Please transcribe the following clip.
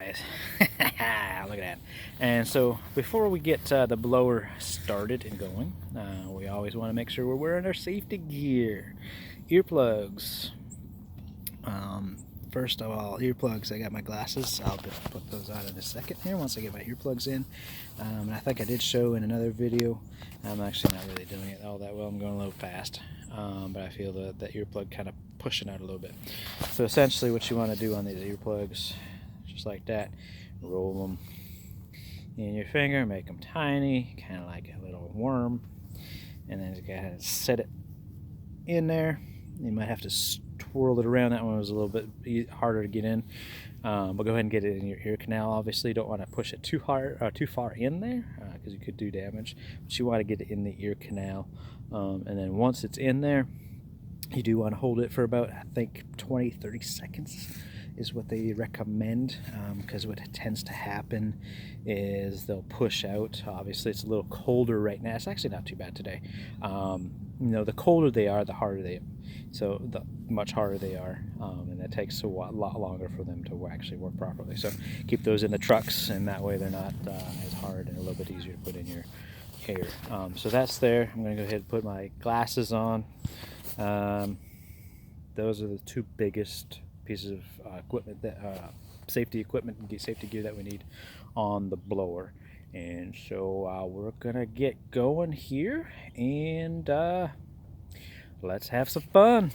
Look at that. And so before we get the blower started and going, we always want to make sure we're wearing our safety gear. Earplugs. First of all, earplugs. I got my glasses. I'll put those on in a second here once I get my earplugs in. And I think I did show in another video. I'm actually not really doing it all that well. I'm going a little fast. But I feel the earplug kind of pushing out a little bit. So essentially what you want to do on these earplugs, just like that, roll them in your finger, make them tiny, kind of like a little worm, and then just go ahead and set it in there. You might have to twirl it around. That one was a little bit harder to get in, but go ahead and get it in your ear canal. Obviously, you don't want to push it too hard, too far in there, because you could do damage. But you want to get it in the ear canal, and then once it's in there, you do want to hold it for about, I think, 20-30 seconds is what they recommend, because what tends to happen is they'll push out. Obviously it's a little colder right now. It's actually not too bad today. The colder they are, the harder they are. So the much harder they are, and it takes a lot longer for them to actually work properly. So keep those in the trucks, and that way they're not as hard and a little bit easier to put in your hair. So that's there. I'm going to go ahead and put my glasses on. Those are the two biggest pieces of equipment, that safety equipment and safety gear that we need on the blower. And so we're gonna get going here, and let's have some fun.